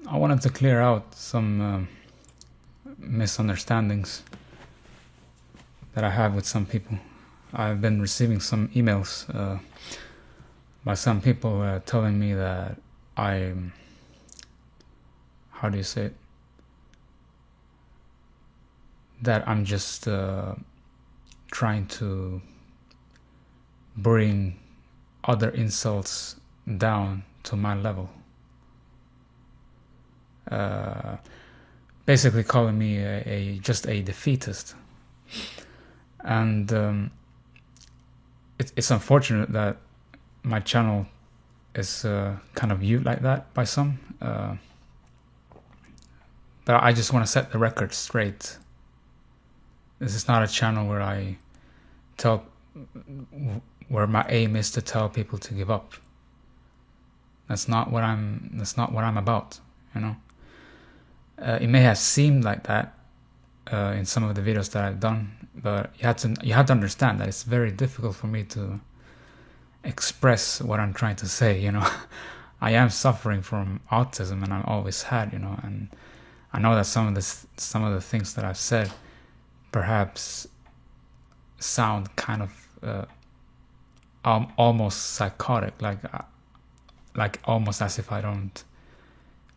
I wanted to clear out some misunderstandings that I have with some people. I've been receiving some emails by some people telling me that I'm, how do you say it? That I'm just trying to bring other insults down to my level. Basically calling me just a defeatist. And it's unfortunate that my channel is kind of viewed like that by some. But I just want to set the record straight. This is not a channel where I where my aim is to tell people to give up. That's not what I'm about, you know. It may have seemed like that in some of the videos that I've done, but you have to understand that it's very difficult for me to express what I'm trying to say, you know. I am suffering from autism, and I always had, you know, and I know that some of the things that I've said perhaps sound kind of almost psychotic, like almost as if I don't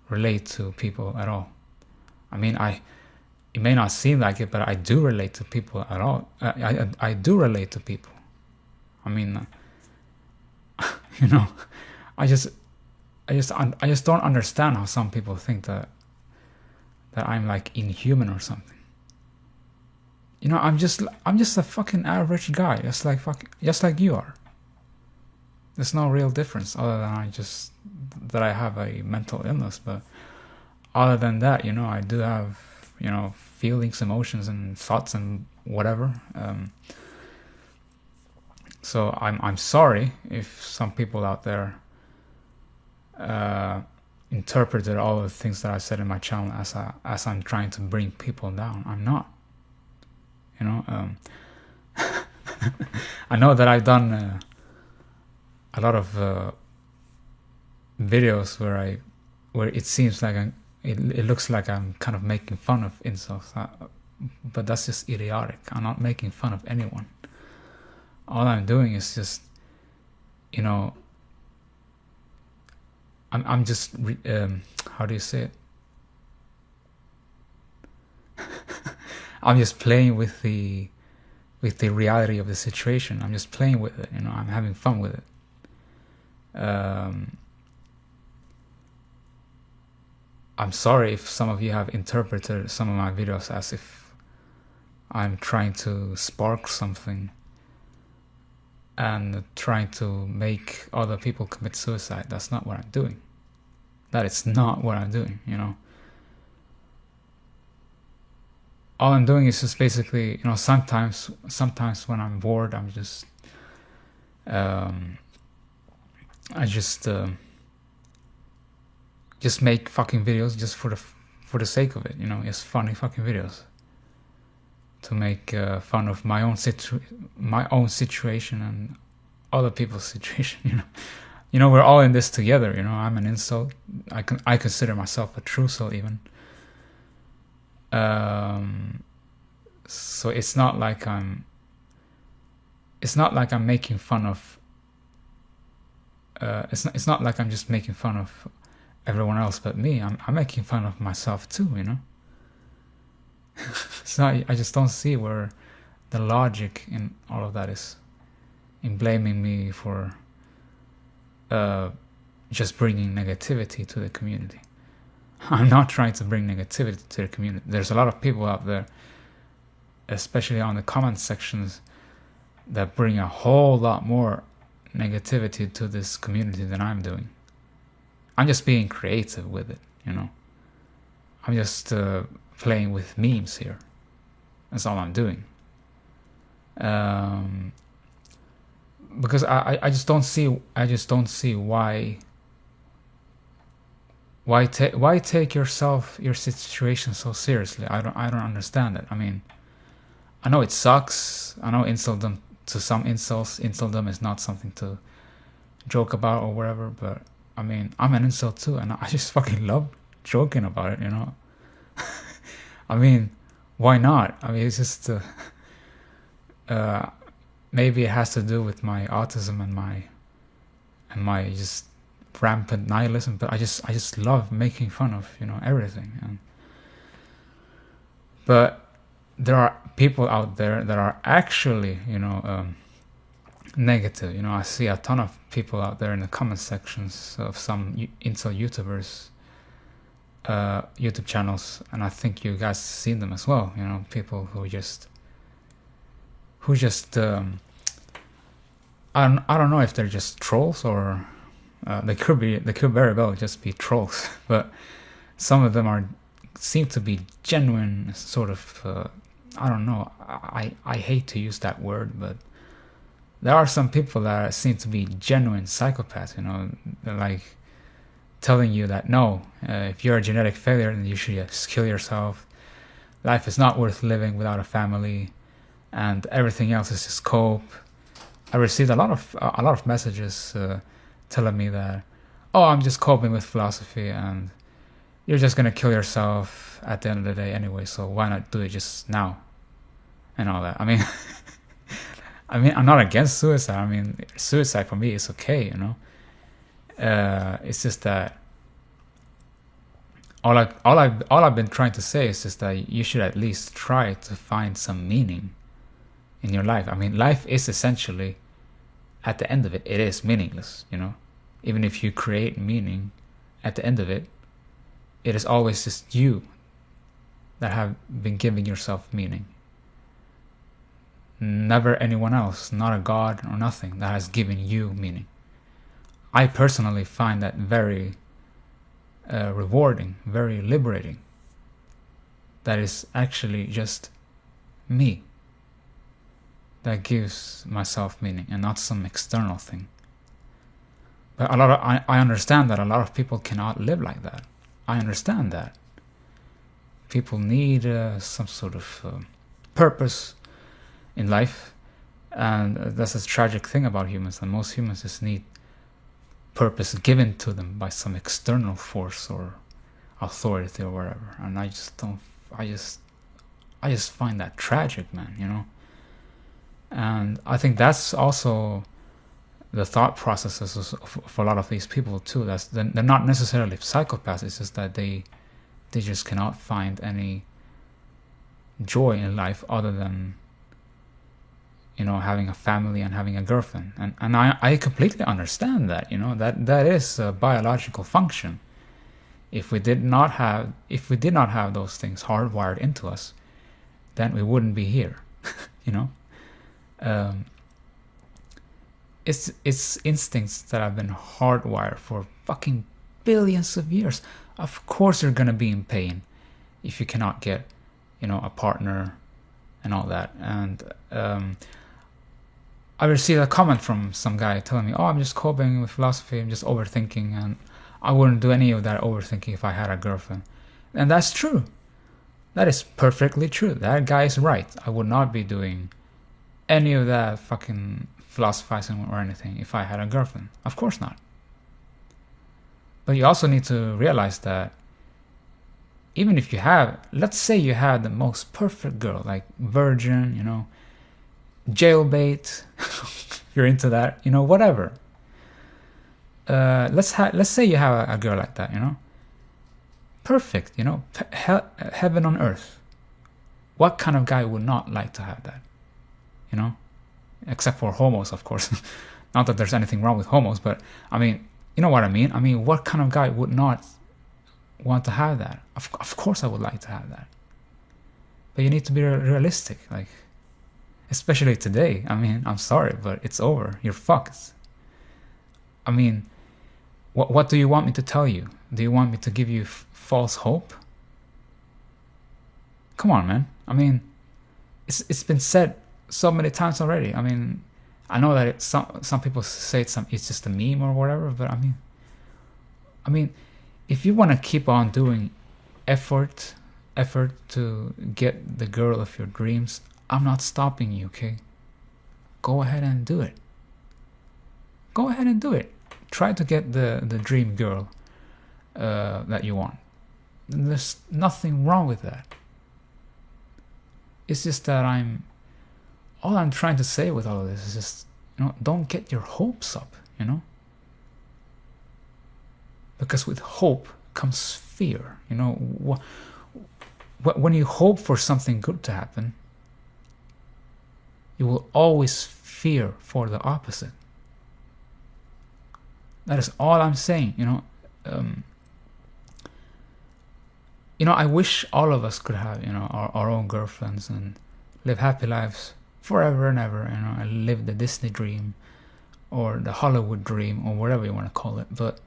relate to people at all. I mean, it may not seem like it, but I do relate to people at all. I do relate to people. I mean, you know, I just don't understand how some people think that I'm like inhuman or something. You know, I'm just a fucking average guy, just like you are. There's no real difference other than that I have a mental illness, but other than that, you know, I do have, you know, feelings, emotions, and thoughts and whatever. So I'm sorry if some people out there interpreted all of the things that I said in my channel as I'm trying to bring people down. I'm not. You know, I know that I've done a lot of videos where it seems like it looks like I'm kind of making fun of insults, but that's just idiotic. I'm not making fun of anyone. All I'm doing is just, you know, I'm just how do you say it? I'm just playing with the reality of the situation. I'm just playing with it, you know. I'm having fun with it. I'm sorry if some of you have interpreted some of my videos as if I'm trying to spark something and trying to make other people commit suicide. That's not what I'm doing. That is not what I'm doing, you know. All I'm doing is just basically, you know, sometimes when I'm bored, I'm just I just make fucking videos just for the sake of it, you know. It's funny fucking videos to make fun of my own situation and other people's situation, you know. You know, we're all in this together, you know. I'm an insult. I consider myself a true soul even. So it's not like I'm making fun of it's not like I'm just making fun of everyone else but me. I'm making fun of myself too, you know. So I just don't see where the logic in all of that is, in blaming me for just bringing negativity to the community. I'm not trying to bring negativity to the community. There's a lot of people out there, especially on the comment sections, that bring a whole lot more negativity to this community than I'm doing. I'm just being creative with it, you know. I'm just playing with memes here. That's all I'm doing. Because I just don't see why why take your situation so seriously? I don't understand it. I mean, I know it sucks. I know insultdom to some insultdom is not something to joke about or whatever, but I mean, I'm an insult too, and I just fucking love joking about it, you know? I mean, why not? I mean, it's just, maybe it has to do with my autism and my just rampant nihilism, but I just love making fun of, you know, everything. But there are people out there that are actually, you know, negative. You know, I see a ton of people out there in the comment sections of some incel YouTubers, YouTube channels, and I think you guys seen them as well. You know, people who just I don't know if they're just trolls or they could very well just be trolls, but some of them seem to be genuine sort of I don't know, I hate to use that word, but there are some people that seem to be genuine psychopaths, you know. They're like telling you that no, if you're a genetic failure, then you should just kill yourself. Life is not worth living without a family, and everything else is just cope. I received a lot of messages telling me that, oh, I'm just coping with philosophy, and you're just gonna kill yourself at the end of the day anyway, so why not do it just now, and all that. I mean, I'm not against suicide. I mean, suicide for me is okay, you know. It's just that all I've been trying to say is just that you should at least try to find some meaning in your life. I mean, life is essentially, at the end of it, it is meaningless, you know. Even if you create meaning, at the end of it, it is always just you that have been giving yourself meaning. Never anyone else, not a god or nothing, that has given you meaning. I personally find that very rewarding, very liberating. That is actually just me that gives myself meaning and not some external thing. But I understand that a lot of people cannot live like that. I understand that. People need some sort of purpose in life, and that's a tragic thing about humans, and most humans just need purpose given to them by some external force or authority or whatever, and I just find that tragic, man, you know. And I think that's also the thought processes of a lot of these people too. They're not necessarily psychopaths, it's just that they just cannot find any joy in life other than, you know, having a family and having a girlfriend. And I completely understand that, you know, that is a biological function. If we did not have those things hardwired into us, then we wouldn't be here. You know? It's instincts that have been hardwired for fucking billions of years. Of course you're gonna be in pain if you cannot get, you know, a partner and all that. And I received a comment from some guy telling me, oh, I'm just coping with philosophy, I'm just overthinking, and I wouldn't do any of that overthinking if I had a girlfriend. And that's true. That is perfectly true. That guy is right. I would not be doing any of that fucking philosophizing or anything if I had a girlfriend. Of course not. But you also need to realize that even if you have, let's say you have the most perfect girl, like virgin, you know, jailbait, if you're into that, you know, whatever. Let's say you have a girl like that, you know, perfect, you know, heaven on earth. What kind of guy would not like to have that, you know? Except for homos, of course. Not that there's anything wrong with homos, but I mean, you know what I mean? I mean, what kind of guy would not want to have that? Of course I would like to have that. But you need to be realistic, like, especially today. I mean, I'm sorry, but it's over. You're fucked. I mean, what do you want me to tell you? Do you want me to give you false hope? Come on, man. I mean, it's been said so many times already. I mean, I know that some people say it's just a meme or whatever, but I mean, if you want to keep on doing effort to get the girl of your dreams, I'm not stopping you, okay? Go ahead and do it. Go ahead and do it. Try to get the dream girl that you want. There's nothing wrong with that. It's just that all I'm trying to say with all of this is just, don't get your hopes up, because with hope comes fear. When you hope for something good to happen, you will always fear for the opposite. That is all I'm saying. I wish all of us could have our own girlfriends and live happy lives forever and ever, and live the Disney dream or the Hollywood dream or whatever you want to call it. But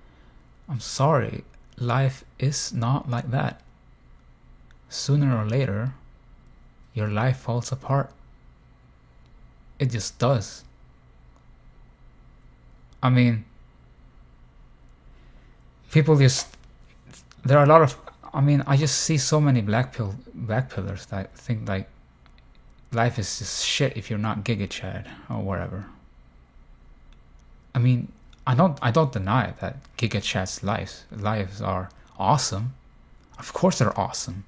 I'm sorry, life is not like that. Sooner or later, your life falls apart. It just does. I mean, people there are a lot of, I just see so many black pillars that think like life is just shit if you're not Giga Chad or whatever. I don't deny that Giga Chad's lives are awesome. Of course they're awesome.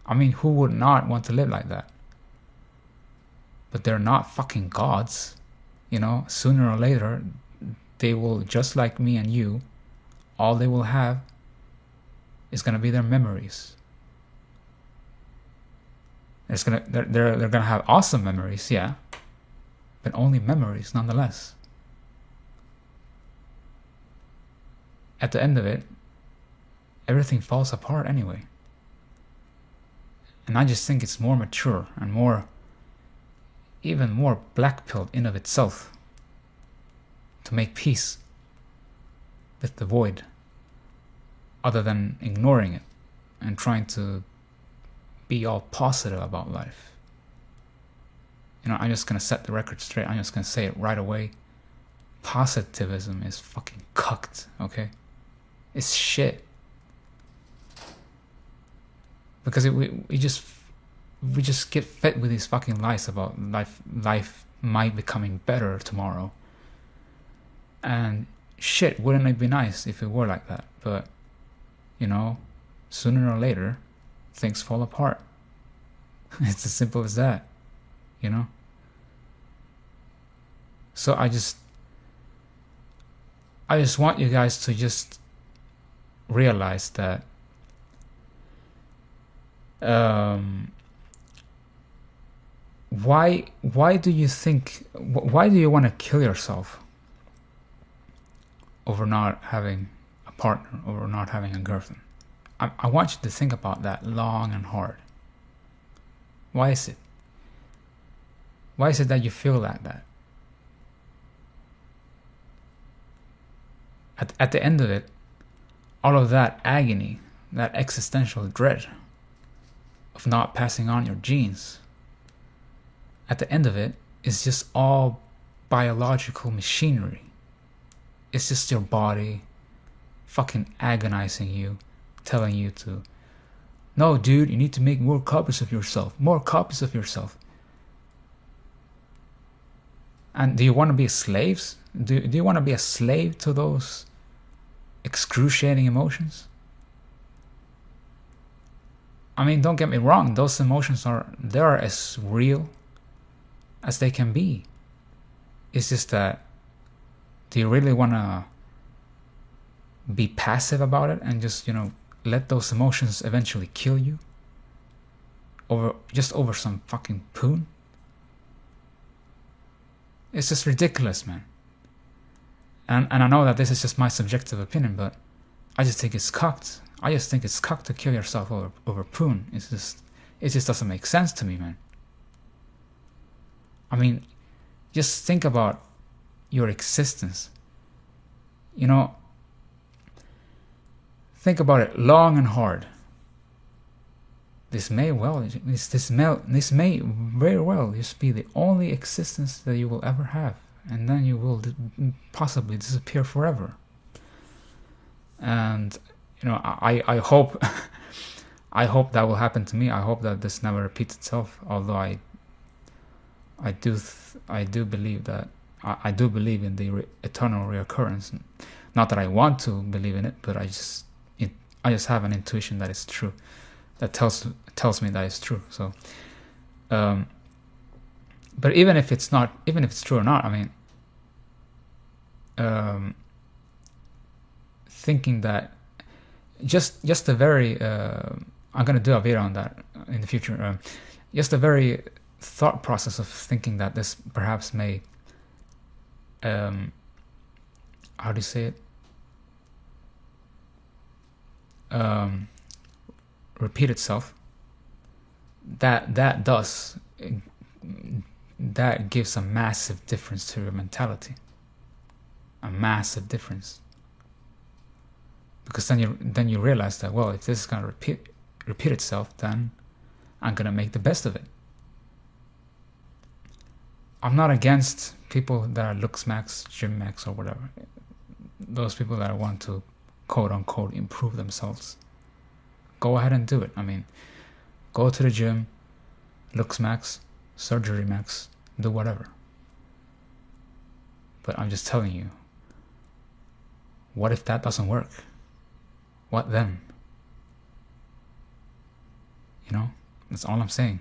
Who would not want to live like that? But they're not fucking gods. Sooner or later, they will, just like me and you, all they will have is gonna be their memories. They're gonna have awesome memories, yeah, but only memories nonetheless. At the end of it, everything falls apart anyway. And I just think it's more mature and even more black-pilled in of itself to make peace with the void, other than ignoring it and trying to be all positive about life. I'm just gonna set the record straight. I'm just gonna say it right away. Positivism is fucking cucked, okay? It's shit. Because we just get fed with these fucking lies about life might be becoming better tomorrow. And shit, wouldn't it be nice if it were like that? But sooner or later, things fall apart. It's as simple as that, So I just want you guys to just realize that why do you want to kill yourself over not having a partner, over not having a girlfriend? I want you to think about that long and hard. Why is it? Why is it that you feel like that? At the end of it, all of that agony, that existential dread of not passing on your genes, at the end of it is just all biological machinery. It's just your body fucking agonizing you, telling you to, no dude, you need to make more copies of yourself. And do you want to be slaves? Do you want to be a slave to those excruciating emotions? Don't get me wrong, those emotions are as real as they can be. It's just that, do you really want to be passive about it and just let those emotions eventually kill you over some fucking poon? It's just ridiculous, man. And I know that this is just my subjective opinion, but I just think it's cocked. I just think it's cocked to kill yourself over poon. It just doesn't make sense to me, man. Just think about your existence. Think about it long and hard. This may very well just be the only existence that you will ever have, and then you will possibly disappear forever. And I hope I hope that will happen to me. I hope that this never repeats itself. Although I do believe that I do believe in the eternal reoccurrence. Not that I want to believe in it, but I just have an intuition that it's true. That tells me that it's true. So, but even if it's true or not, I mean, thinking that just a very I'm gonna do a video on that in the future. Just a very thought process of thinking that this perhaps may how do you say it? Repeat itself. That gives a massive difference to your mentality. A massive difference. Because then you realize that, well, if this is gonna repeat itself, then I'm gonna make the best of it. I'm not against people that are looks max, gym max, or whatever. Those people that want to quote unquote improve themselves. Go ahead and do it. I mean, go to the gym, looks max, surgery max, do whatever. But I'm just telling you, what if that doesn't work? What then? That's all I'm saying.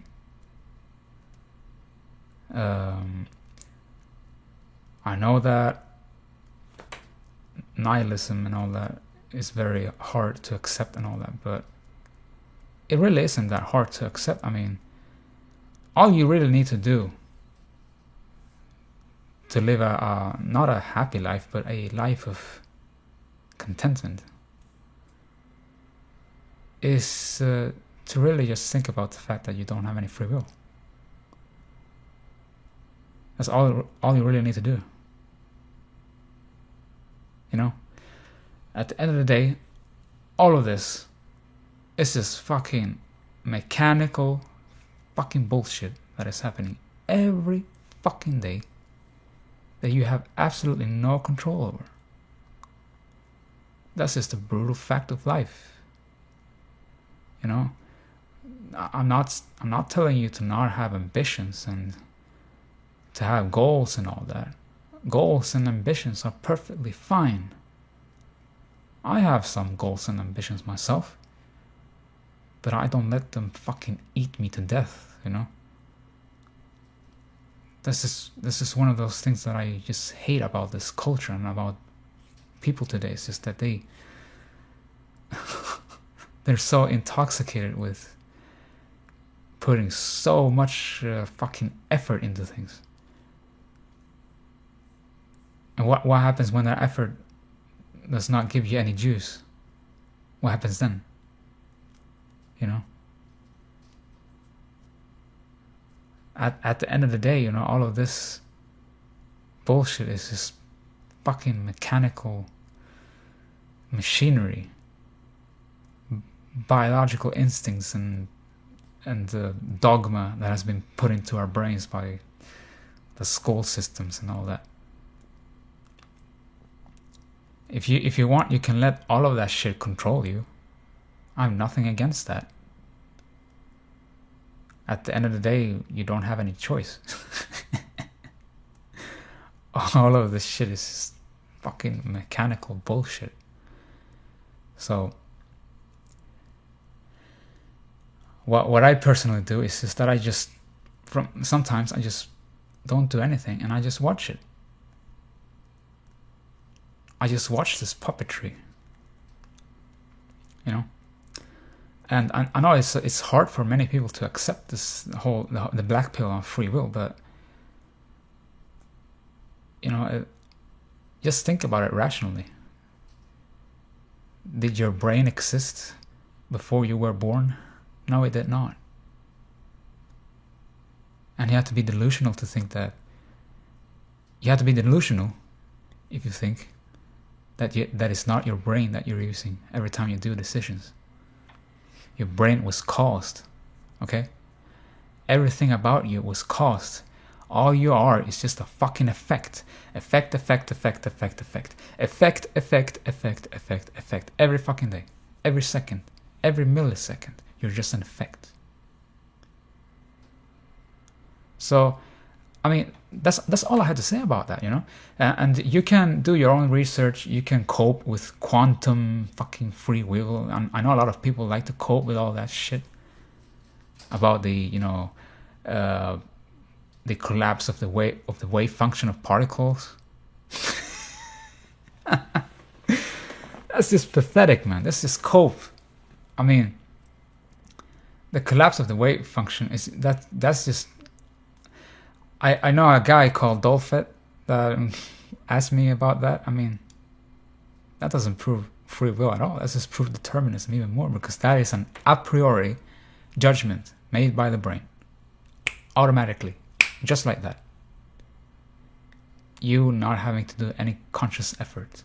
I know that nihilism and all that is very hard to accept and all that, but it really isn't that hard to accept. I mean, all you really need to do to live not a happy life, but a life of contentment is to really just think about the fact that you don't have any free will. That's all you really need to do. At the end of the day, all of this is just fucking mechanical fucking bullshit that is happening every fucking day that you have absolutely no control over. That's just the brutal fact of life. I'm not telling you to not have ambitions and to have goals and all that. Goals and ambitions are perfectly fine. I have some goals and ambitions myself, but I don't let them fucking eat me to death, This is one of those things that I just hate about this culture and about people today. It's just that they're so intoxicated with putting so much fucking effort into things. And what happens when that effort does not give you any juice? What happens then? At the end of the day, all of this bullshit is just fucking mechanical machinery, biological instincts, and the dogma that has been put into our brains by the school systems and all that. If you want, you can let all of that shit control you. I have nothing against that. At the end of the day, you don't have any choice. All of this shit is just fucking mechanical bullshit. So, what I personally do is just that sometimes I just don't do anything and I just watch it. I just watch this puppetry, And I know it's hard for many people to accept this the black pill on free will, but just think about it rationally. Did your brain exist before you were born? No, it did not. And you have to be delusional to think that. You have to be delusional if you think that it's not your brain that you're using every time you do decisions. Your brain was caused, okay? Everything about you was caused. All you are is just a fucking effect. Effect, effect, effect, effect, effect. Effect, effect, effect, effect, effect. Every fucking day. every second, every millisecond. You're just an effect. So, I mean, that's all I had to say about that, you know? And you can do your own research. You can cope with quantum fucking free will. And I know a lot of people like to cope with all that shit about the, you know, the collapse of the wave function of particles. That's just pathetic, man. That's just cope. I mean, the collapse of the wave function is that's just. I know a guy called Dolphet that asked me about that. I mean, that doesn't prove free will at all. That just proves determinism even more, because that is an a priori judgment made by the brain. Automatically. Just like that. You not having to do any conscious effort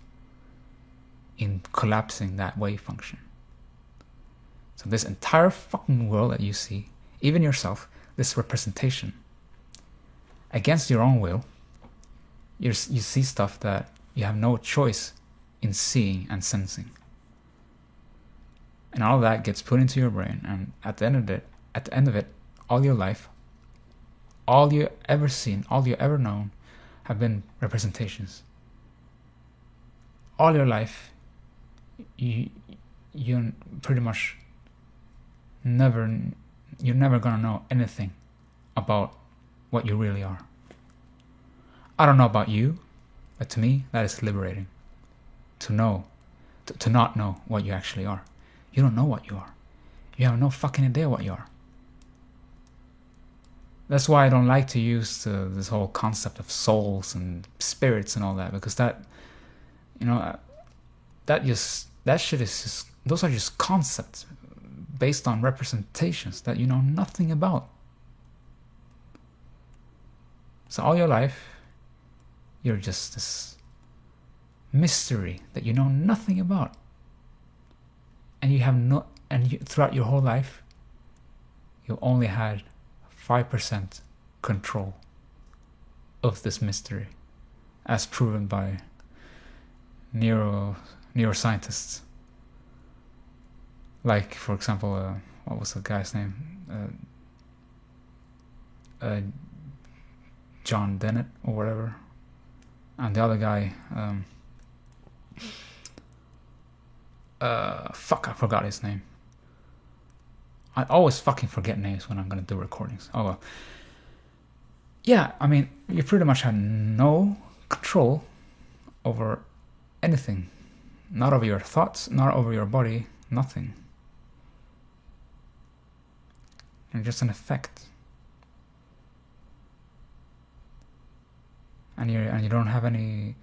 in collapsing that wave function. So this entire fucking world that you see, even yourself, this representation, against your own will, you see stuff that you have no choice in seeing and sensing. And all of that gets put into your brain, and at the end of it, all your life, all you ever seen, all you ever known, have been representations. All your life, you pretty much you're never gonna know anything about what you really are. I don't know about you, but to me, that is liberating. To not know what you actually are. You don't know what you are. You have no fucking idea what you are. That's why I don't like to use this whole concept of souls and spirits and all that, because that, you know, that shit is just, those are just concepts based on representations that you know nothing about. So all your life, you're just this mystery that you know nothing about, and throughout your whole life, you only had 5% control of this mystery, as proven by neuroscientists. Like, for example, what was the guy's name? John Dennett or whatever. And the other guy, I forgot his name. I always fucking forget names when I'm gonna do recordings. Oh well. Yeah, I mean, you pretty much had no control over anything. Not over your thoughts, not over your body, nothing. You're just an effect. And you don't have any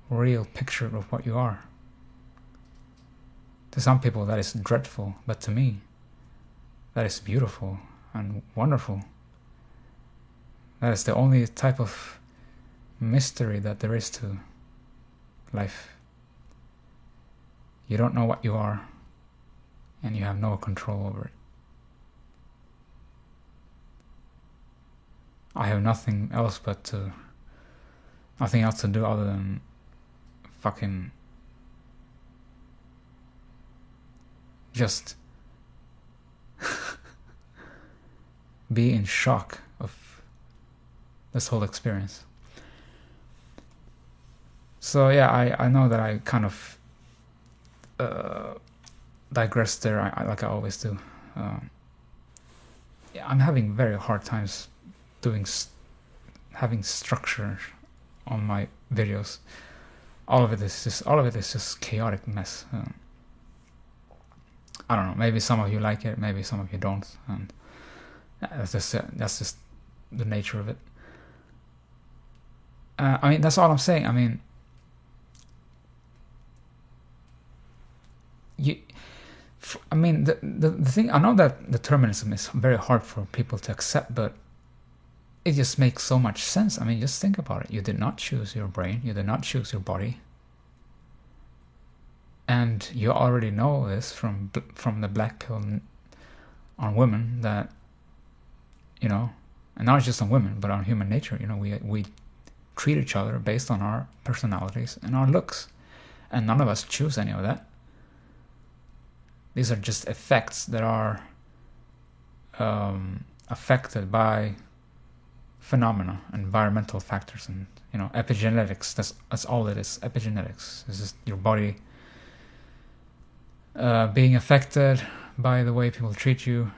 real picture of what you are. To some people that is dreadful, but to me, that is beautiful and wonderful. That is the only type of mystery that there is to life. You don't know what you are, and you have no control over it. I have nothing else to do other than fucking just be in shock of this whole experience. So yeah, I know that I kind of digressed there, like I always do. Yeah, I'm having very hard times having structure on my videos. All of it is just chaotic mess. I don't know. Maybe some of you like it. Maybe some of you don't. And that's just the nature of it. I mean, that's all I'm saying. I mean, the thing. I know that determinism is very hard for people to accept, but it just makes so much sense. I mean, just think about it. You did not choose your brain. You did not choose your body. And you already know this from the black pill on women, that, you know, and not just on women, but on human nature. You know, we treat each other based on our personalities and our looks, and none of us choose any of that. These are just effects that are affected by phenomena, environmental factors, and epigenetics. That's all it is. Epigenetics. It's just your body being affected by the way people treat you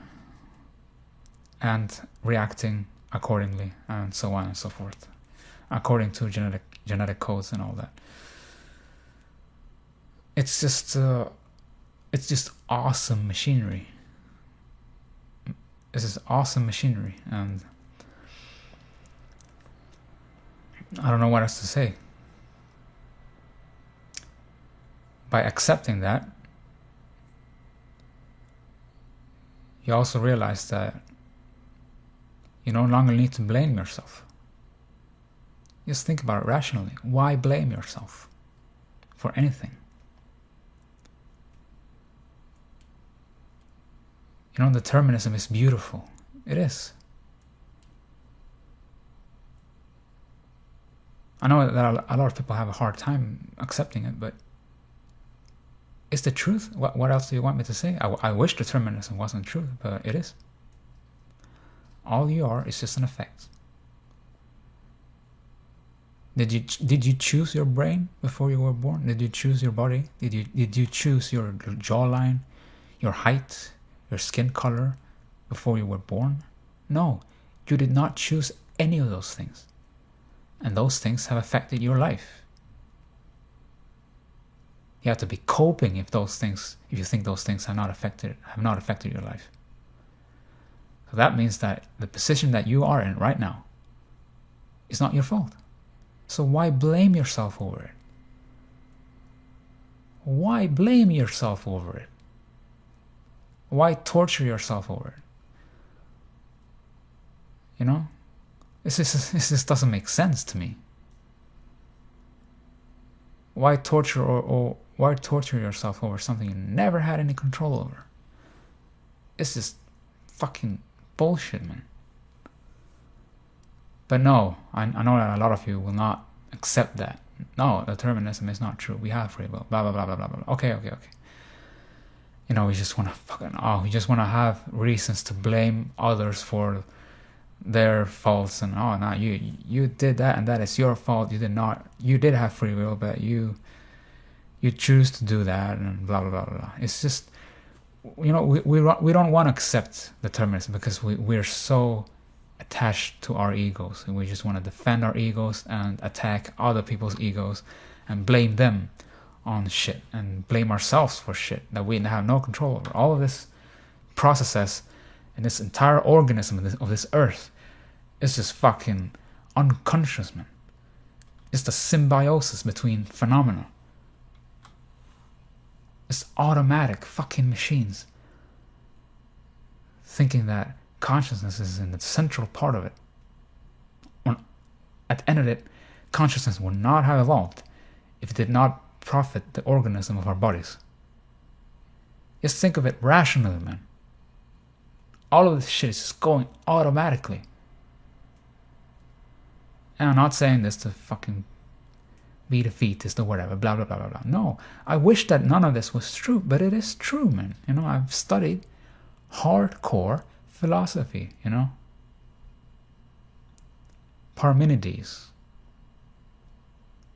and reacting accordingly, and so on and so forth, according to genetic codes and all that. It's just awesome machinery. This is awesome machinery, and I don't know what else to say. By accepting that, you also realize that you no longer need to blame yourself. Just think about it rationally. Why blame yourself for anything? Determinism is beautiful. It is. I know that a lot of people have a hard time accepting it, but it's the truth. What else do you want me to say? I wish determinism wasn't true, but it is. All you are is just an effect. Did you choose your brain before you were born? Did you choose your body? Did you choose your jawline, your height, your skin color before you were born? No, you did not choose any of those things. And those things have affected your life. You have to be coping if you think those things have not affected your life. So that means that the position that you are in right now is not your fault. So why blame yourself over it? Why blame yourself over it? Why torture yourself over it? This just doesn't make sense to me. Why torture or why torture yourself over something you never had any control over? It's just fucking bullshit, man. But no, I know that a lot of you will not accept that. No, determinism is not true. We have free will. Blah blah blah blah blah blah. Okay. We just want to we just want to have reasons to blame others for their faults, and no, you did that and that is your fault. You did not. You did have free will, but you choose to do that, and blah blah blah blah. It's just we don't want to accept determinism because we're so attached to our egos, and we just want to defend our egos and attack other people's egos and blame them on shit and blame ourselves for shit that we have no control over. All of this processes and this entire organism of this earth is just fucking unconscious, man. It's the symbiosis between phenomena. It's automatic fucking machines thinking that consciousness is in the central part of it. When, at the end of it, consciousness would not have evolved if it did not profit the organism of our bodies. Just think of it rationally, man. All of this shit is just going automatically. And I'm not saying this to fucking be defeatist or whatever, blah blah blah blah blah. No, I wish that none of this was true, but it is true, man. I've studied hardcore philosophy, Parmenides,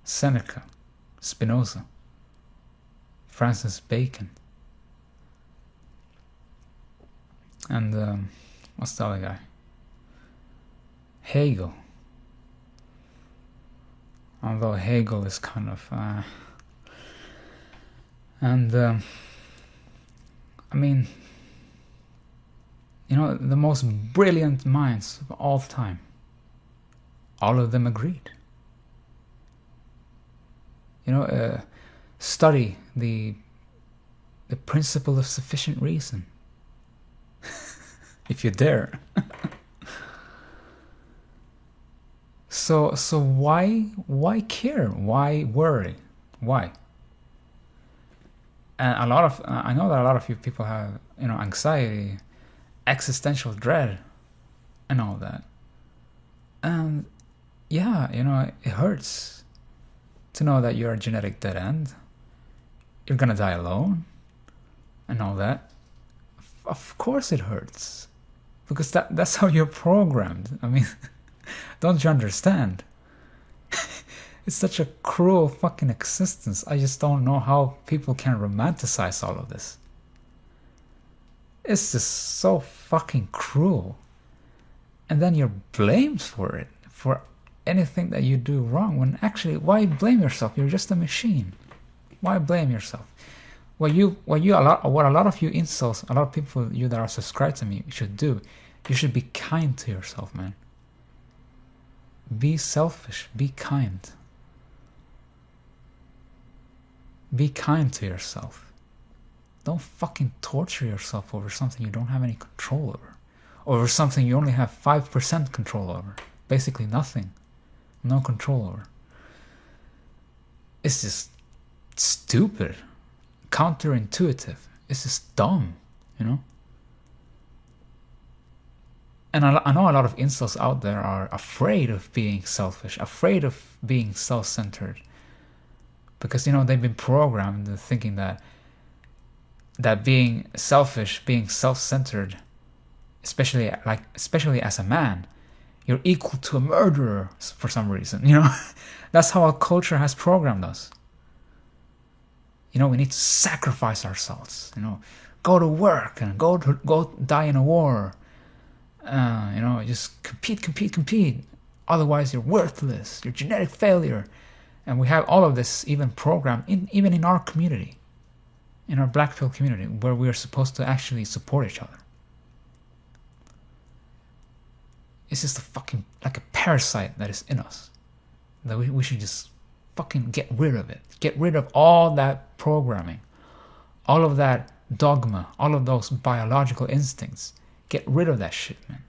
Seneca, Spinoza, Francis Bacon, and what's the other guy? Hegel. Although Hegel is kind of the most brilliant minds of all time, all of them agreed. Study the principle of sufficient reason, if you dare. So why care? Why worry? Why? And I know that a lot of you people have anxiety, existential dread, and all that. And yeah, it hurts to know that you're a genetic dead end. You're gonna die alone, and all that, of course it hurts. Because that's how you're programmed. I mean, don't you understand? It's such a cruel fucking existence. I just don't know how people can romanticize all of this. It's just so fucking cruel. And then you're blamed for it, for anything that you do wrong, when actually, why blame yourself? You're just a machine. Why blame yourself? What a lot of you incels, a lot of people you that are subscribed to me should do, you should be kind to yourself, man. Be selfish, be kind. Be kind to yourself. Don't fucking torture yourself over something you don't have any control over. Over something you only have 5% control over. Basically nothing. No control over. It's just stupid. Counterintuitive. It's just dumb, you know? And I know a lot of incels out there are afraid of being selfish, afraid of being self-centered. Because, you know, they've been programmed into thinking that being selfish, being self-centered, especially as a man, you're equal to a murderer for some reason, you know? That's how our culture has programmed us. You know, we need to sacrifice ourselves, you know, go to work and go die in a war. You know, just compete. Otherwise, you're worthless. You're genetic failure. And we have all of this even programmed even in our community, in our black pill community, where we are supposed to actually support each other. It's just like a parasite that is in us. That we should just fucking get rid of it. Get rid of all that programming, all of that dogma, all of those biological instincts. Get rid of that shit, man.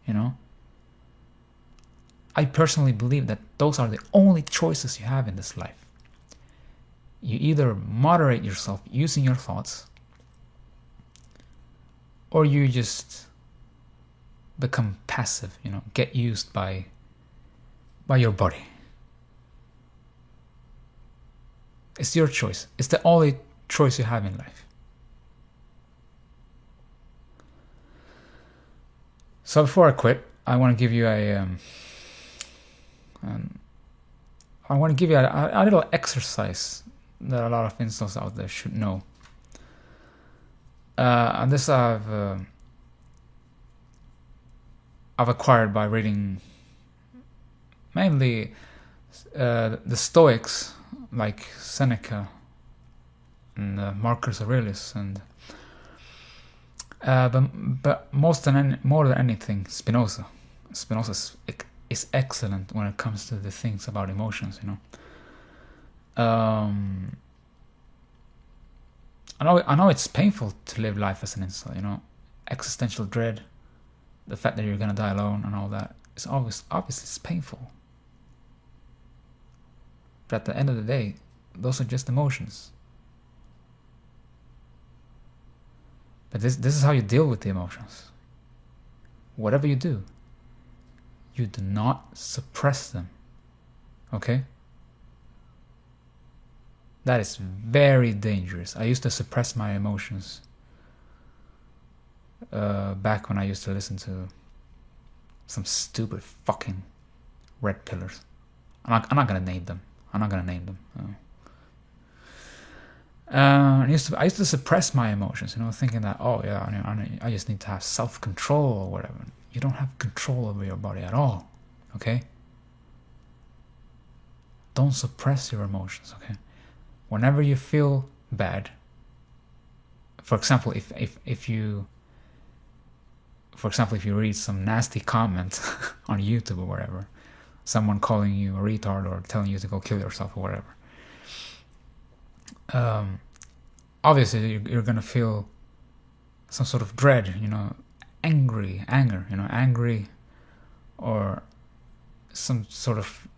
You know? I personally believe that those are the only choices you have in this life. You either moderate yourself using your thoughts, or you just become passive, you know, get used by your body. It's your choice. It's the only choice you have in life. So before I quit, I want to give you a little exercise that a lot of incels out there should know. And this I've acquired by reading mainly the Stoics, like Seneca and Marcus Aurelius, and but more than anything, Spinoza. Spinoza is excellent when it comes to the things about emotions, you know. I know it's painful to live life as an incel, you know. Existential dread, the fact that you're gonna die alone and all that. It's obviously it's painful. But at the end of the day, those are just emotions. But this is how you deal with the emotions. Whatever you do not suppress them. Okay? That is very dangerous. I used to suppress my emotions back when I used to listen to some stupid fucking red pillars. I'm not gonna name them. I used to suppress my emotions, you know, thinking that, oh yeah, I just need to have self-control or whatever. You don't have control over your body at all, okay? Don't suppress your emotions, okay? Whenever you feel bad, for example, if you read some nasty comment on YouTube or whatever, someone calling you a retard or telling you to go kill yourself or whatever, obviously you're gonna feel some sort of dread, you know, anger, or some sort of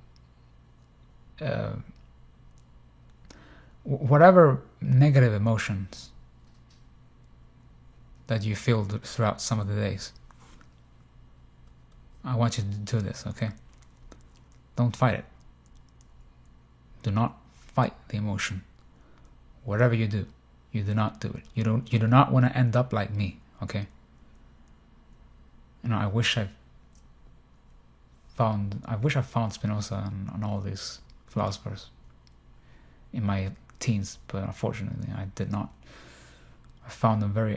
whatever negative emotions that you feel throughout some of the days. I want you to do this, okay? Don't fight it. Do not fight the emotion. Whatever you do, You do not do it. You do not want to end up like me, okay? You know, I wish I found Spinoza and all these philosophers in my teens, but unfortunately I did not. I found them very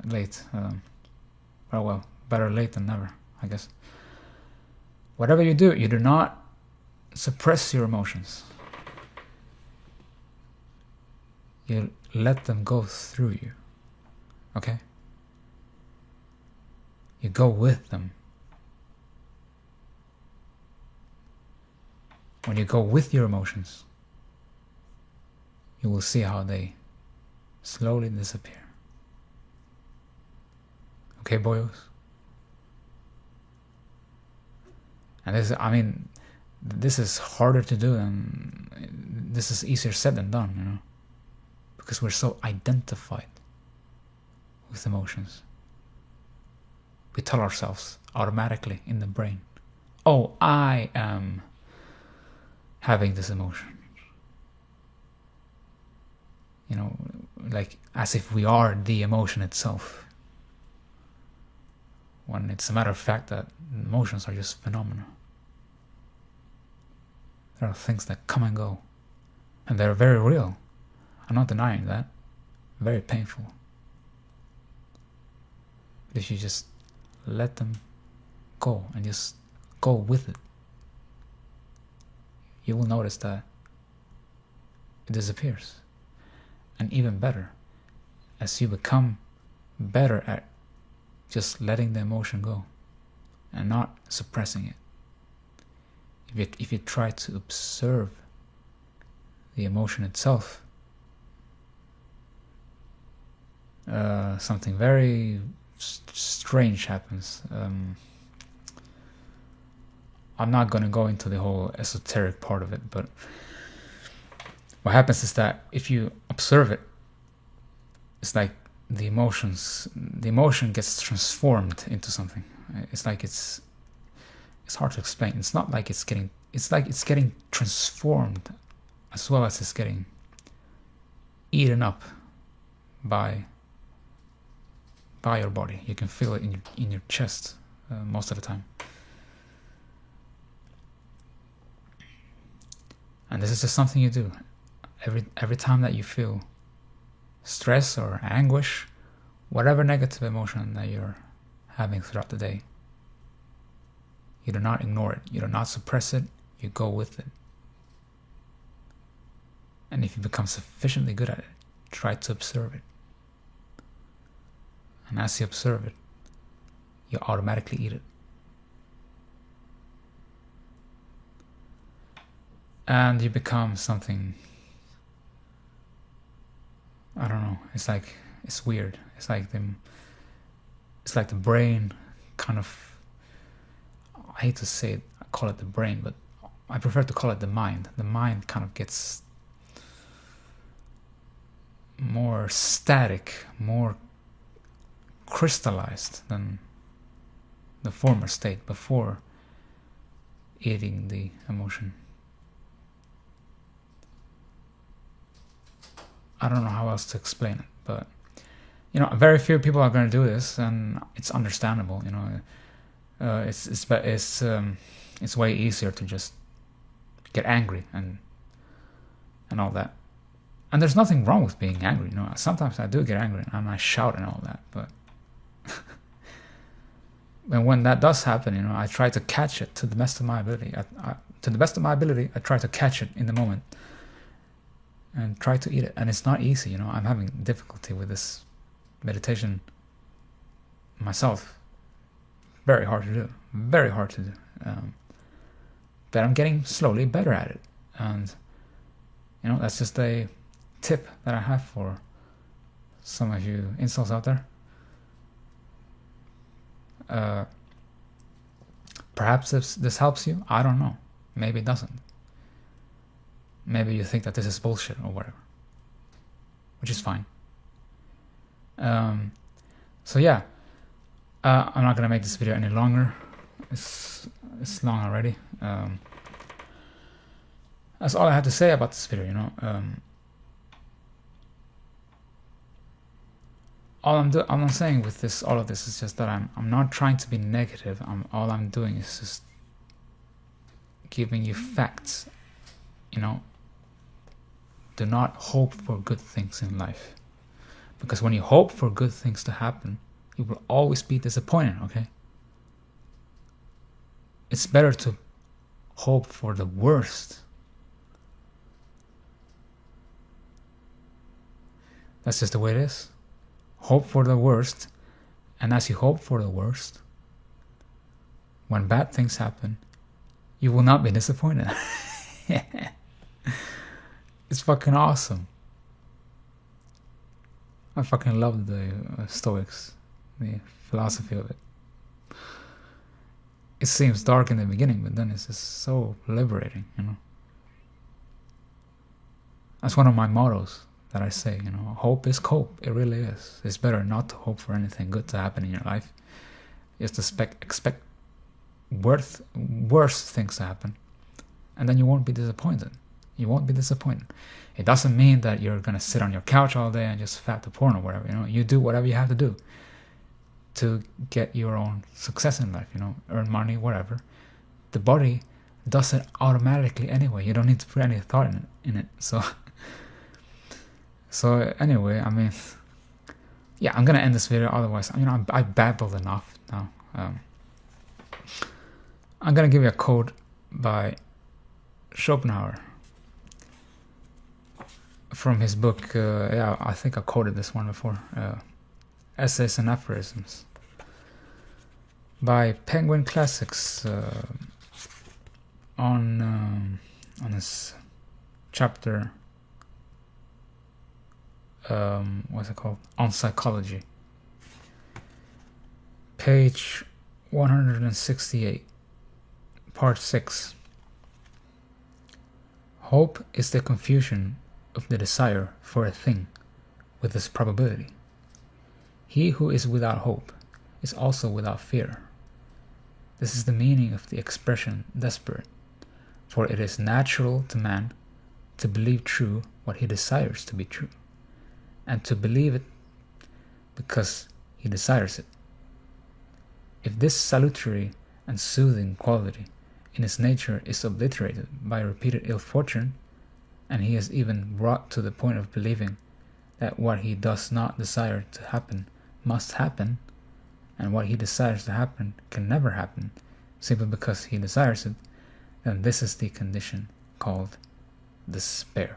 late. Well, better late than never, I guess. Whatever you do not suppress your emotions. You let them go through you, okay? You go with them. When you go with your emotions, you will see how they slowly disappear. Okay, boyos? And this is harder to do than, this is easier said than done, you know? Because we're so identified with emotions. We tell ourselves automatically in the brain, oh, I am having this emotion. You know, like as if we are the emotion itself. When it's a matter of fact that emotions are just phenomena. There are things that come and go. And they're very real. I'm not denying that. Very painful. But if you just let them go and just go with it, you will notice that it disappears. And even better, as you become better at just letting the emotion go and not suppressing it. If you try to observe the emotion itself, something very strange happens. I'm not going to go into the whole esoteric part of it, but what happens is that if you observe it, it's like the emotion gets transformed into something. It's like it's hard to explain. It's not like it's getting transformed as well as it's getting eaten up by your body. You can feel it in your chest most of the time. And this is just something you do every time that you feel stress or anguish, whatever negative emotion that you're having throughout the day. You do not ignore it. You do not suppress it. You go with it. And if you become sufficiently good at it, try to observe it. And as you observe it, you automatically eat it. And you become something, I don't know, it's weird. It's like the brain kind of, I hate to say it, I call it the brain, but I prefer to call it the mind. The mind kind of gets more static, more crystallized than the former state before eating the emotion. I don't know how else to explain it, but you know, very few people are going to do this, and it's understandable. You know, it's way easier to just get angry and all that. And there's nothing wrong with being angry. You know, sometimes I do get angry and I shout and all that, but and when that does happen, you know, I try to catch it to the best of my ability. To the best of my ability, I try to catch it in the moment and try to eat it. And it's not easy, you know. I'm having difficulty with this meditation myself. Very hard to do. Very hard to do. But I'm getting slowly better at it. And, you know, that's just a tip that I have for some of you incels out there. Perhaps this helps you. I don't know. Maybe it doesn't. Maybe you think that this is bullshit or whatever, which is fine. So yeah, I'm not gonna make this video any longer. It's long already. That's all I had to say about this video. You know, all I'm saying with this, all of this, is just that I'm not trying to be negative. All I'm doing is just giving you facts. You know, do not hope for good things in life, because when you hope for good things to happen, you will always be disappointed. Okay, it's better to hope for the worst. That's just the way it is. Hope for the worst, and as you hope for the worst, when bad things happen, you will not be disappointed. It's fucking awesome. I fucking love the Stoics, the philosophy of it. It seems dark in the beginning, but then it's just so liberating, you know. That's one of my mottos that I say, you know, hope is cope. It really is. It's better not to hope for anything good to happen in your life. Just expect worse things to happen, and then you won't be disappointed. You won't be disappointed. It doesn't mean that you're gonna sit on your couch all day and just fat to porn or whatever. You know, you do whatever you have to do to get your own success in life. You know, earn money, whatever. The body does it automatically anyway. You don't need to put any thought in it. So anyway, I mean, yeah, I'm gonna end this video. Otherwise, you know, I babbled enough now. I'm gonna give you a quote by Schopenhauer from his book. Yeah, I think I quoted this one before. Essays and Aphorisms by Penguin Classics, on this chapter. What's it called? On psychology. Page 168, part 6. Hope is the confusion of the desire for a thing with its probability. He who is without hope is also without fear. This is the meaning of the expression desperate, for it is natural to man to believe true what he desires to be true, and to believe it because he desires it. If this salutary and soothing quality in his nature is obliterated by repeated ill fortune, and he is even brought to the point of believing that what he does not desire to happen must happen, and what he desires to happen can never happen, simply because he desires it, then this is the condition called despair.